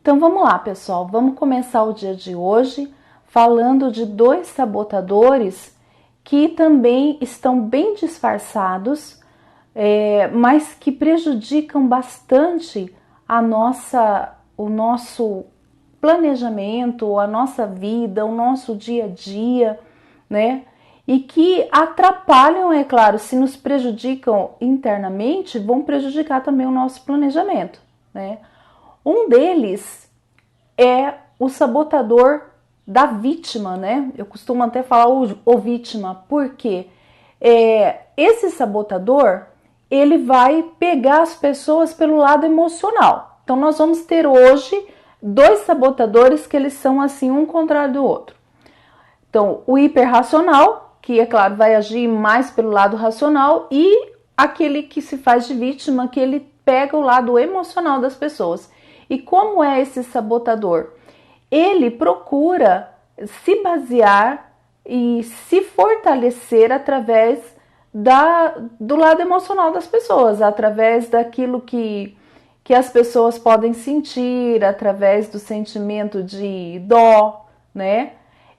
Então vamos lá, pessoal, vamos começar o dia de hoje falando de dois sabotadores que também estão bem disfarçados, mas que prejudicam bastante o nosso planejamento, a nossa vida, o nosso dia a dia, né? E que atrapalham, é claro, se nos prejudicam internamente, vão prejudicar também o nosso planejamento, né? Um deles é o sabotador da vítima, né? Eu costumo até falar o vítima, porque esse sabotador, ele vai pegar as pessoas pelo lado emocional. Então nós vamos ter hoje dois sabotadores que eles são assim um contrário do outro. Então o hiperracional, que é claro vai agir mais pelo lado racional, e aquele que se faz de vítima, que ele pega o lado emocional das pessoas. E como é esse sabotador? Ele procura se basear e se fortalecer através do lado emocional das pessoas, através daquilo que as pessoas podem sentir, através do sentimento de dó, né?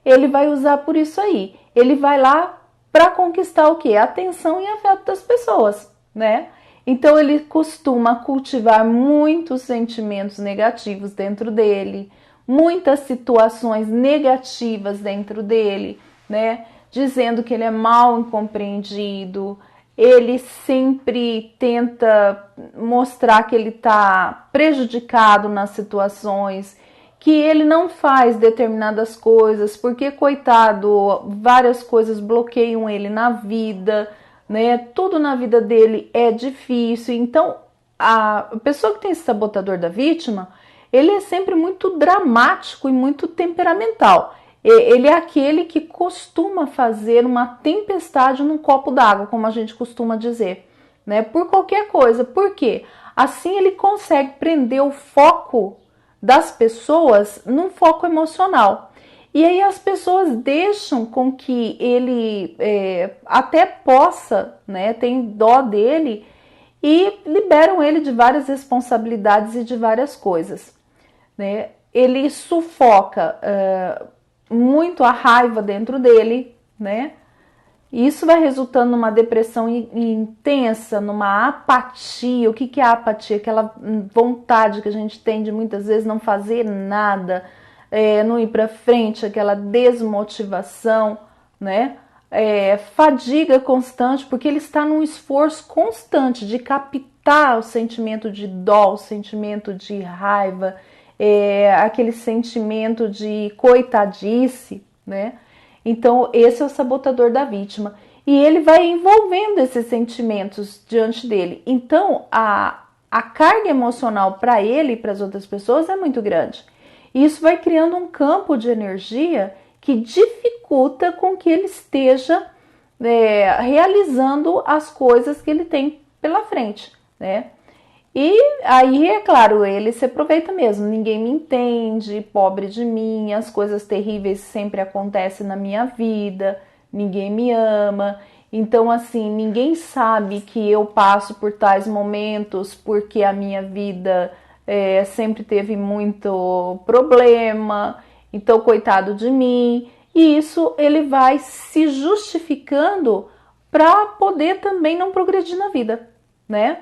Ele vai usar por isso aí. Ele vai lá para conquistar o quê? A atenção e afeto das pessoas, né? Então ele costuma cultivar muitos sentimentos negativos dentro dele, muitas situações negativas dentro dele, né? Dizendo que ele é mal incompreendido, ele sempre tenta mostrar que ele está prejudicado nas situações, que ele não faz determinadas coisas, porque, coitado, várias coisas bloqueiam ele na vida, né? Tudo na vida dele é difícil. Então, a pessoa que tem esse sabotador da vítima, ele é sempre muito dramático e muito temperamental. Ele é aquele que costuma fazer uma tempestade num copo d'água, como a gente costuma dizer, né? Por qualquer coisa. Por quê? Assim ele consegue prender o foco das pessoas num foco emocional. E aí as pessoas deixam com que ele até possa, né, tem dó dele e liberam ele de várias responsabilidades e de várias coisas, né? Ele sufoca muito a raiva dentro dele, né? E isso vai resultando numa depressão intensa, numa apatia. O que é a apatia? Aquela vontade que a gente tem de muitas vezes não fazer nada, não ir para frente, aquela desmotivação, né? Fadiga constante, porque ele está num esforço constante de captar o sentimento de dó, o sentimento de raiva, aquele sentimento de coitadice, né? Então esse é o sabotador da vítima, e ele vai envolvendo esses sentimentos diante dele. Então a carga emocional para ele e para as outras pessoas é muito grande. E isso vai criando um campo de energia que dificulta com que ele esteja realizando as coisas que ele tem pela frente, né? E aí, é claro, ele se aproveita mesmo. Ninguém me entende, pobre de mim, as coisas terríveis sempre acontecem na minha vida, ninguém me ama. Então, assim, ninguém sabe que eu passo por tais momentos porque a minha vida sempre teve muito problema. Então, coitado de mim. E isso ele vai se justificando para poder também não progredir na vida, né?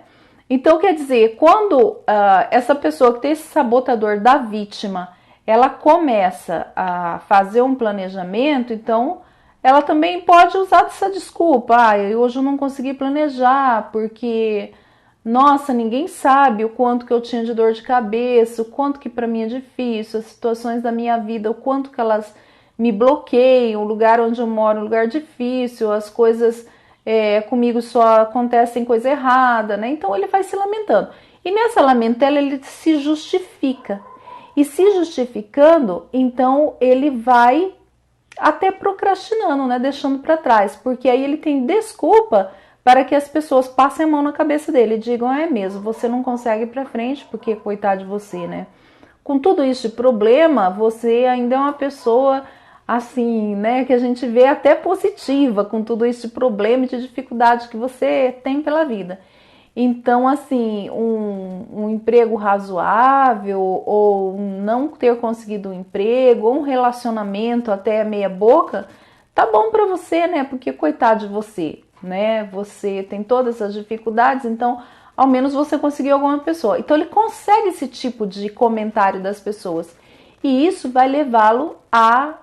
Então, quer dizer, quando essa pessoa que tem esse sabotador da vítima, ela começa a fazer um planejamento, então ela também pode usar essa desculpa. Hoje eu não consegui planejar porque, nossa, ninguém sabe o quanto que eu tinha de dor de cabeça, o quanto que para mim é difícil, as situações da minha vida, o quanto que elas me bloqueiam, o lugar onde eu moro é um lugar difícil, as coisas... comigo só acontecem coisa errada, né? Então ele vai se lamentando. E nessa lamentela ele se justifica. E se justificando, então ele vai até procrastinando, né? Deixando para trás. Porque aí ele tem desculpa para que as pessoas passem a mão na cabeça dele e digam, é mesmo, você não consegue ir para frente porque coitado de você, né? Com tudo isso de problema, você ainda é uma pessoa... assim, né, que a gente vê até positiva com tudo esse problema e de dificuldade que você tem pela vida. Então, assim, um emprego razoável, ou não ter conseguido um emprego, ou um relacionamento até meia boca, tá bom para você, né? Porque coitado de você, né? Você tem todas as dificuldades, então ao menos você conseguiu alguma pessoa. Então ele consegue esse tipo de comentário das pessoas. E isso vai levá-lo a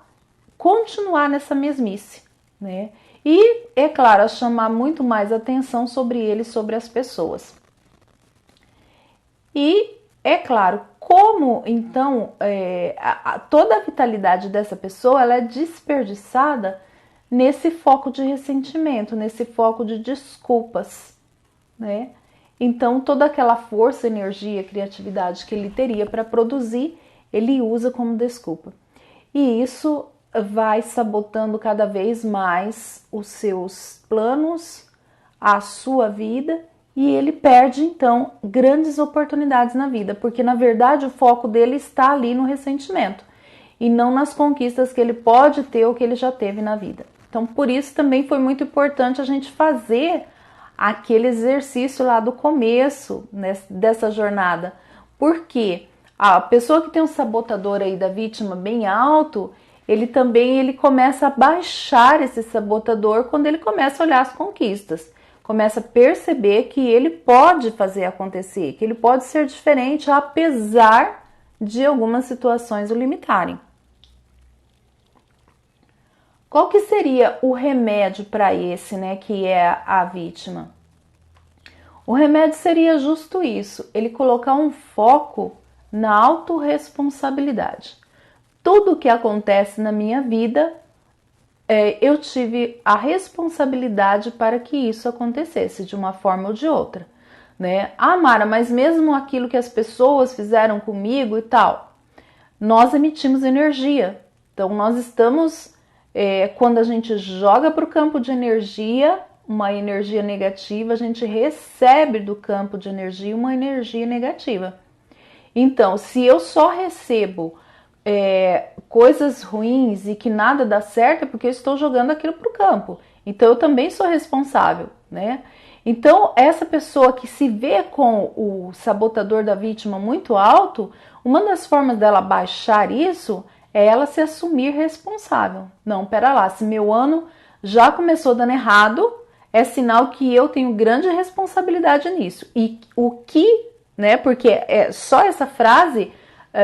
continuar nessa mesmice, né? E, é claro, a chamar muito mais atenção sobre ele, sobre as pessoas. E, é claro, como então toda a vitalidade dessa pessoa ela é desperdiçada nesse foco de ressentimento, nesse foco de desculpas, né? Então, toda aquela força, energia, criatividade que ele teria para produzir, ele usa como desculpa. E isso vai sabotando cada vez mais os seus planos, a sua vida, e ele perde então grandes oportunidades na vida, porque na verdade o foco dele está ali no ressentimento e não nas conquistas que ele pode ter ou que ele já teve na vida. Então, por isso também foi muito importante a gente fazer aquele exercício lá do começo dessa jornada, porque a pessoa que tem um sabotador aí da vítima bem alto, ele começa a baixar esse sabotador quando ele começa a olhar as conquistas, começa a perceber que ele pode fazer acontecer, que ele pode ser diferente apesar de algumas situações o limitarem. Qual que seria o remédio para esse, né, que é a vítima? O remédio seria justo isso, ele colocar um foco na autorresponsabilidade. Tudo que acontece na minha vida, eu tive a responsabilidade para que isso acontecesse de uma forma ou de outra, né? Ah, Mara, mas mesmo aquilo que as pessoas fizeram comigo e tal, nós emitimos energia. Então, nós estamos, quando a gente joga para o campo de energia, uma energia negativa, a gente recebe do campo de energia uma energia negativa. Então, se eu só recebo coisas ruins e que nada dá certo, é porque eu estou jogando aquilo para o campo. Então, eu também sou responsável, né? Então, essa pessoa que se vê com o sabotador da vítima muito alto, uma das formas dela baixar isso é ela se assumir responsável. Não, pera lá, se meu ano já começou dando errado, é sinal que eu tenho grande responsabilidade nisso. E o que, né, porque só essa frase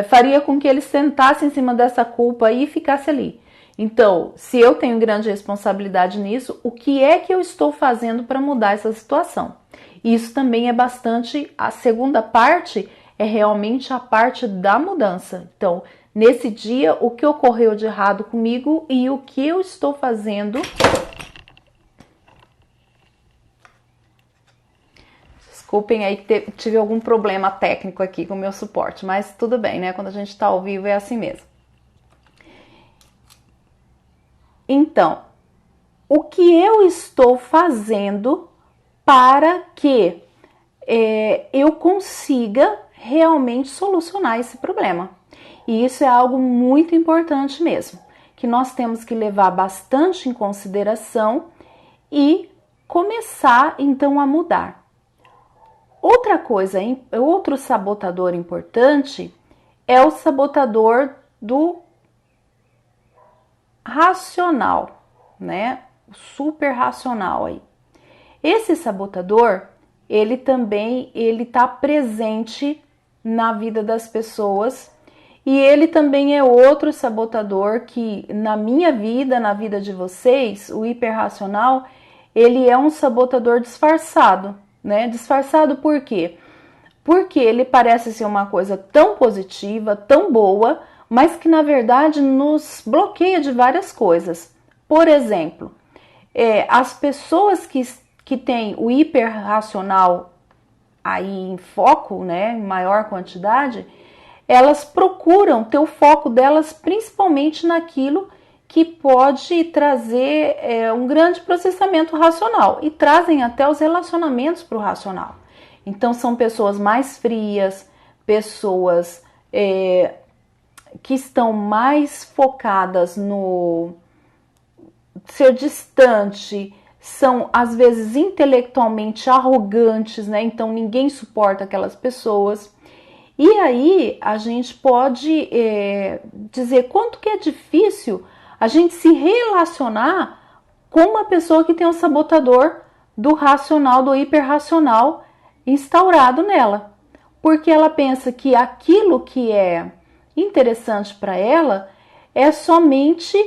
faria com que ele sentasse em cima dessa culpa e ficasse ali. Então, se eu tenho grande responsabilidade nisso, o que é que eu estou fazendo para mudar essa situação? Isso também é bastante, a segunda parte é realmente a parte da mudança. Então, nesse dia, o que ocorreu de errado comigo e o que eu estou fazendo. Desculpem aí que tive algum problema técnico aqui com o meu suporte, mas tudo bem, né? Quando a gente está ao vivo é assim mesmo. Então, o que eu estou fazendo para que eu consiga realmente solucionar esse problema? E isso é algo muito importante mesmo, que nós temos que levar bastante em consideração e começar então a mudar. Outra coisa, outro sabotador importante é o sabotador do racional, né? O super racional aí. Esse sabotador, ele também está presente na vida das pessoas e ele também é outro sabotador que na minha vida, na vida de vocês, o hiperracional, ele é um sabotador disfarçado, né? Disfarçado por quê? Porque ele parece ser uma coisa tão positiva, tão boa, mas que na verdade nos bloqueia de várias coisas. Por exemplo, as pessoas que têm o hiperracional aí em foco, né, em maior quantidade, elas procuram ter o foco delas principalmente naquilo que pode trazer um grande processamento racional e trazem até os relacionamentos para o racional. Então são pessoas mais frias, pessoas que estão mais focadas no ser distante, são às vezes intelectualmente arrogantes, né? Então ninguém suporta aquelas pessoas. E aí a gente pode dizer quanto que é difícil a gente se relacionar com uma pessoa que tem um sabotador do racional, do hiperracional instaurado nela. Porque ela pensa que aquilo que é interessante para ela é somente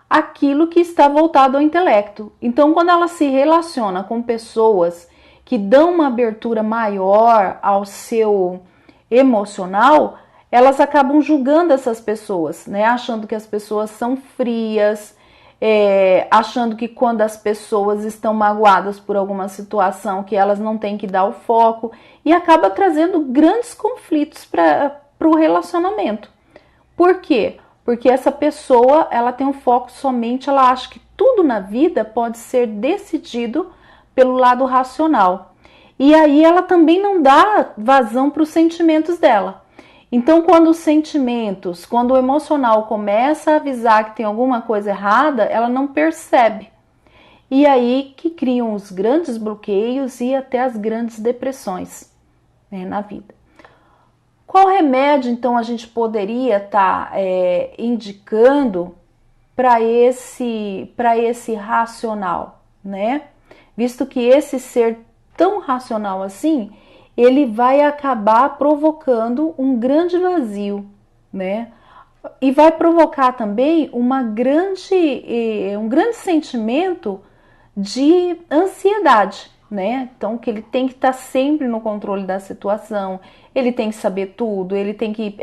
aquilo que está voltado ao intelecto. Então, quando ela se relaciona com pessoas que dão uma abertura maior ao seu emocional, elas acabam julgando essas pessoas, né? Achando que as pessoas são frias, achando que quando as pessoas estão magoadas por alguma situação, que elas não têm que dar o foco, e acaba trazendo grandes conflitos para o relacionamento. Por quê? Porque essa pessoa, ela tem um foco somente, ela acha que tudo na vida pode ser decidido pelo lado racional. E aí ela também não dá vazão para os sentimentos dela. Então, quando os sentimentos, quando o emocional começa a avisar que tem alguma coisa errada, ela não percebe. E aí que criam os grandes bloqueios e até as grandes depressões, né, na vida. Qual remédio, então, a gente poderia estar indicando para esse racional, né? Visto que esse ser tão racional assim, ele vai acabar provocando um grande vazio, né? E vai provocar também um grande sentimento de ansiedade, né? Então, que ele tem que estar sempre no controle da situação, ele tem que saber tudo, ele tem que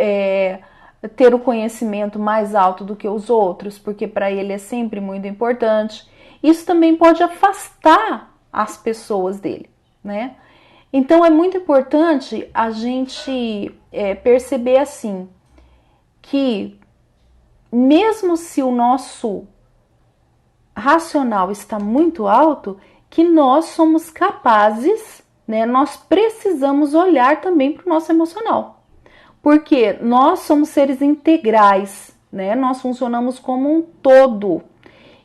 ter o conhecimento mais alto do que os outros, porque para ele é sempre muito importante. Isso também pode afastar as pessoas dele, né? Então, é muito importante a gente perceber assim, que mesmo se o nosso racional está muito alto, que nós somos capazes, né? Nós precisamos olhar também para o nosso emocional, porque nós somos seres integrais, né? Nós funcionamos como um todo.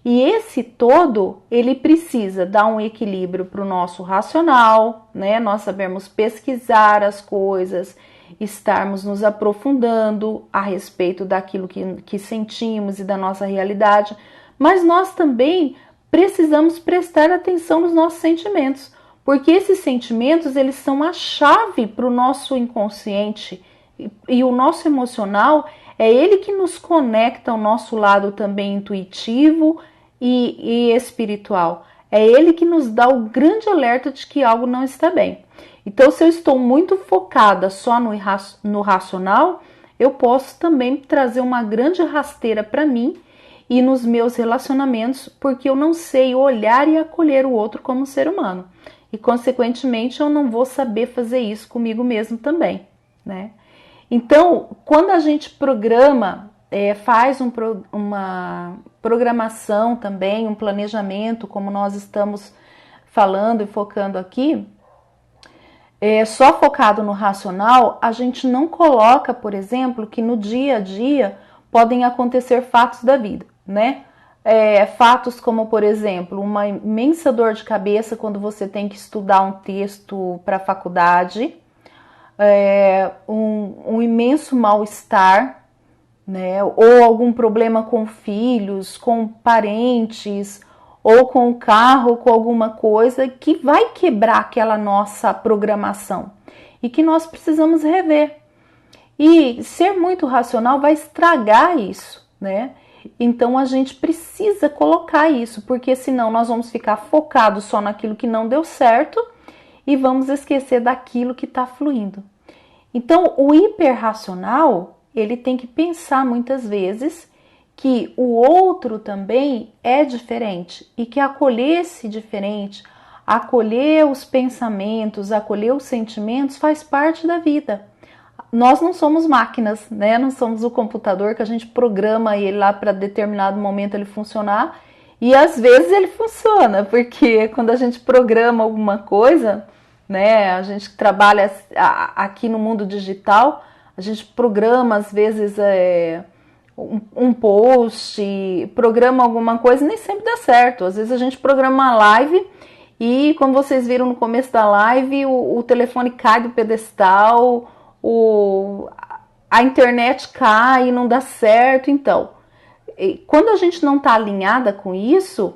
E esse todo, ele precisa dar um equilíbrio para o nosso racional, né? Nós sabemos pesquisar as coisas, estarmos nos aprofundando a respeito daquilo que sentimos e da nossa realidade, mas nós também precisamos prestar atenção nos nossos sentimentos, porque esses sentimentos, eles são a chave para o nosso inconsciente e o nosso emocional é ele que nos conecta ao nosso lado também intuitivo e espiritual. É ele que nos dá o grande alerta de que algo não está bem. Então, se eu estou muito focada só no racional, eu posso também trazer uma grande rasteira para mim e nos meus relacionamentos, porque eu não sei olhar e acolher o outro como ser humano. E, consequentemente, eu não vou saber fazer isso comigo mesmo também, né? Então, quando a gente programa, faz uma programação também, um planejamento, como nós estamos falando e focando aqui, só focado no racional, a gente não coloca, por exemplo, que no dia a dia podem acontecer fatos da vida, né? Fatos como, por exemplo, uma imensa dor de cabeça quando você tem que estudar um texto para a faculdade, um imenso mal-estar, né? Ou algum problema com filhos, com parentes, ou com o carro, com alguma coisa que vai quebrar aquela nossa programação e que nós precisamos rever. E ser muito racional vai estragar isso, né? Então a gente precisa colocar isso, porque senão nós vamos ficar focados só naquilo que não deu certo e vamos esquecer daquilo que está fluindo. Então o hiperracional, ele tem que pensar muitas vezes que o outro também é diferente e que acolher esse diferente, acolher os pensamentos, acolher os sentimentos faz parte da vida. Nós não somos máquinas, né? Não somos o computador que a gente programa ele lá para determinado momento ele funcionar e às vezes ele funciona, porque quando a gente programa alguma coisa, né? A gente trabalha aqui no mundo digital, a gente programa às vezes um post, programa alguma coisa, nem sempre dá certo. Às vezes a gente programa uma live e, como vocês viram no começo da live, o telefone cai do pedestal, a internet cai e não dá certo. Então, quando a gente não está alinhada com isso,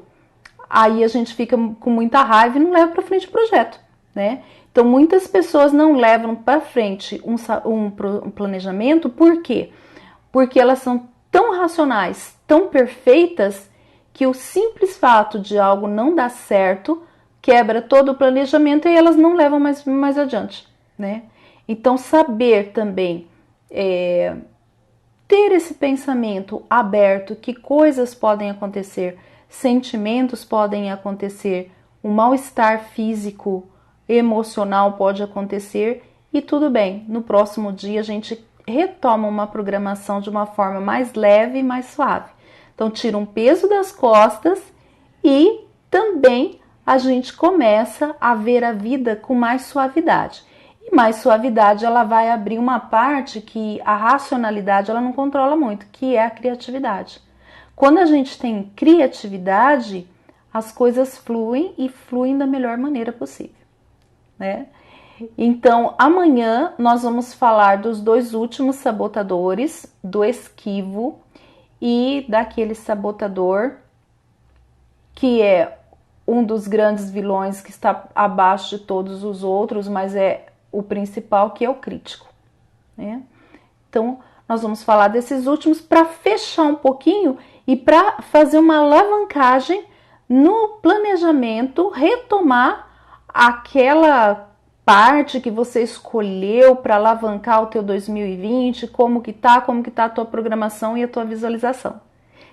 aí a gente fica com muita raiva e não leva para frente o projeto, né? Então, muitas pessoas não levam para frente um planejamento, por quê? Porque elas são tão racionais, tão perfeitas, que o simples fato de algo não dar certo quebra todo o planejamento e elas não levam mais adiante, né? Então, saber também ter esse pensamento aberto que coisas podem acontecer, sentimentos podem acontecer, um mal-estar físico, emocional pode acontecer e tudo bem. No próximo dia a gente retoma uma programação de uma forma mais leve e mais suave. Então tira um peso das costas e também a gente começa a ver a vida com mais suavidade. E mais suavidade ela vai abrir uma parte que a racionalidade ela não controla muito, que é a criatividade. Quando a gente tem criatividade, as coisas fluem e fluem da melhor maneira possível, né? Então, amanhã nós vamos falar dos dois últimos sabotadores, do esquivo e daquele sabotador que é um dos grandes vilões que está abaixo de todos os outros, mas é o principal, que é o crítico, né? Então, nós vamos falar desses últimos para fechar um pouquinho e para fazer uma alavancagem no planejamento, retomar aquela parte que você escolheu para alavancar o teu 2020, como que tá a tua programação e a tua visualização.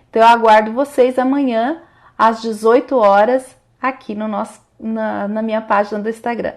Então eu aguardo vocês amanhã às 18 horas aqui no na minha página do Instagram.